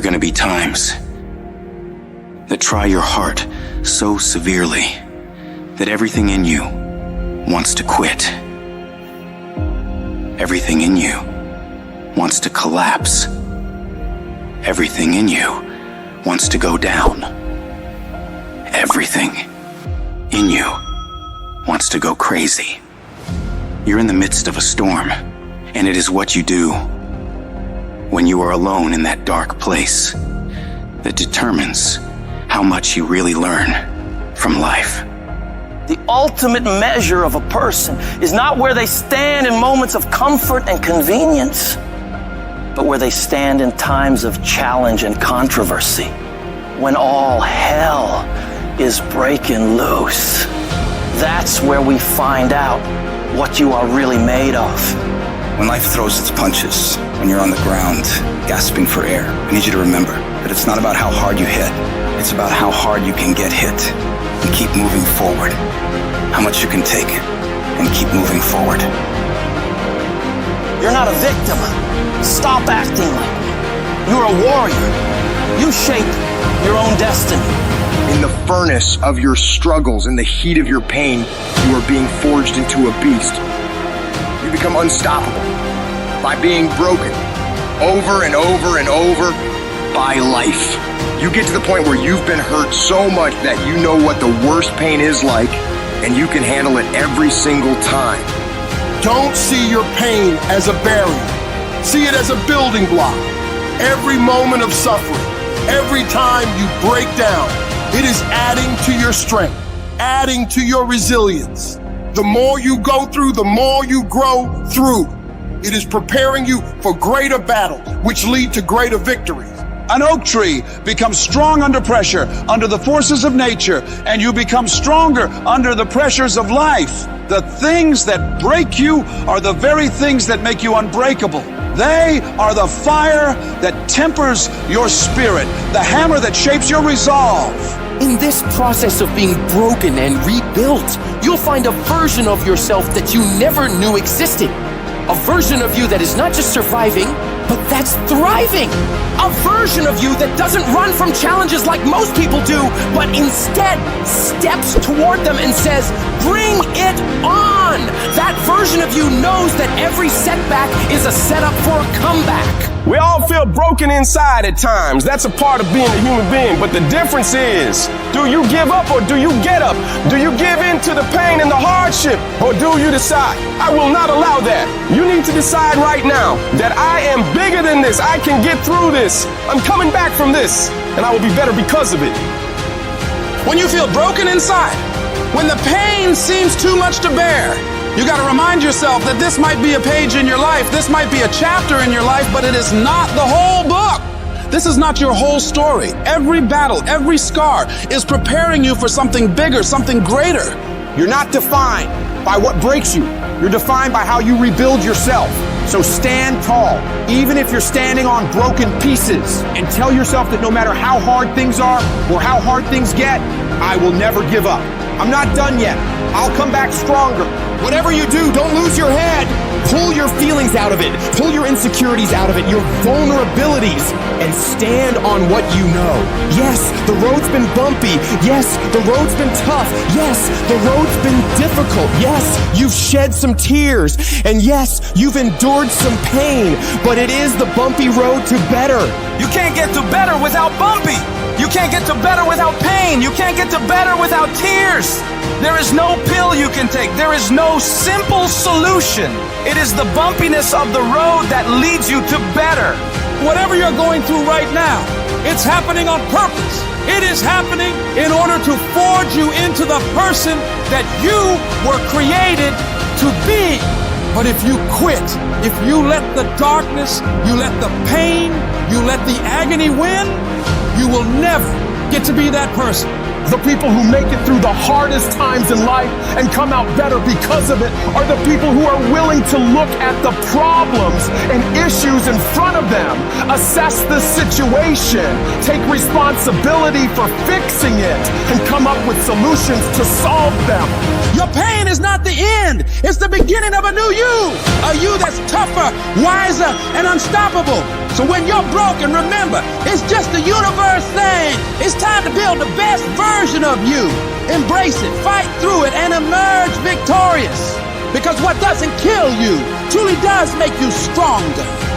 are going to be times that try your heart so severely that everything in you wants to quit. Everything in you wants to collapse. Everything in you wants to go down. Everything in you wants to go crazy. You're in the midst of a storm, and it is what you do when you are alone in that dark place that determines how much you really learn from life. The ultimate measure of a person is not where they stand in moments of comfort and convenience, but where they stand in times of challenge and controversy, when all hell is breaking loose. That's where we find out what you are really made of. When life throws its punches, when you're on the ground, gasping for air, I need you to remember that it's not about how hard you hit. It's about how hard you can get hit and keep moving forward. How much you can take and keep moving forward. You're not a victim. Stop acting like one. You're a warrior. You shape your own destiny. In the furnace of your struggles, in the heat of your pain, you are being forged into a beast. You become unstoppable by being broken over and over and over by life. You get to the point where you've been hurt so much that you know what the worst pain is like, and you can handle it every single time. Don't see your pain as a barrier. See it as a building block. Every moment of suffering, every time you break down, it is adding to your strength, adding to your resilience. The more you go through, the more you grow through. It is preparing you for greater battles, which lead to greater victories. An oak tree becomes strong under pressure, under the forces of nature, and you become stronger under the pressures of life. The things that break you are the very things that make you unbreakable. They are the fire that tempers your spirit, the hammer that shapes your resolve. In this process of being broken and rebuilt, you'll find a version of yourself that you never knew existed. A version of you that is not just surviving, but that's thriving. A version of you that doesn't run from challenges like most people do, but instead steps toward them and says, bring it on. That version of you knows that every setback is a setup for a comeback. We all feel broken inside at times. That's a part of being a human being. But the difference is, do you give up or do you get up? Do you give in to the pain and the hardship, or do you decide, I will not allow that? You need to decide right now that I am bigger than this. I can get through this. I'm coming back from this, and I will be better because of it. When you feel broken inside, when the pain seems too much to bear, you got to remind yourself that this might be a page in your life, this might be a chapter in your life, but it is not the whole book. This is not your whole story. Every battle, every scar is preparing you for something bigger, something greater. You're not defined by what breaks you. You're defined by how you rebuild yourself. So stand tall, even if you're standing on broken pieces, and tell yourself that no matter how hard things are or how hard things get, I will never give up. I'm not done yet. I'll come back stronger. Whatever you do, don't lose your head. Pull your feelings out of it. Pull your insecurities out of it, your vulnerabilities, and stand on what you know. Yes, the road's been bumpy. Yes, the road's been tough. Yes, the road's been difficult. Yes, you've shed some tears. And yes, you've endured some pain. But it is the bumpy road to better. You can't get to better without bumpy. You can't get to better without pain. You can't get to better without tears. There is no pill you can take. There is no simple solution. It is the bumpiness of the road that leads you to better. Whatever you're going through right now, it's happening on purpose. It is happening in order to forge you into the person that you were created to be. But if you quit, if you let the darkness, you let the pain, you let the agony win, you will never get to be that person. The people who make it through the hardest times in life and come out better because of it are the people who are willing to look at the problems and issues in front of them, assess the situation, take responsibility for fixing it, and come up with solutions to solve them. Your pain is not the end. It's the beginning of a new you. A you that's tougher, wiser, and unstoppable. So when you're broken, remember, it's just the universe saying it's time to build the best version of you. Embrace it, fight through it, and emerge victorious. Because what doesn't kill you truly does make you stronger.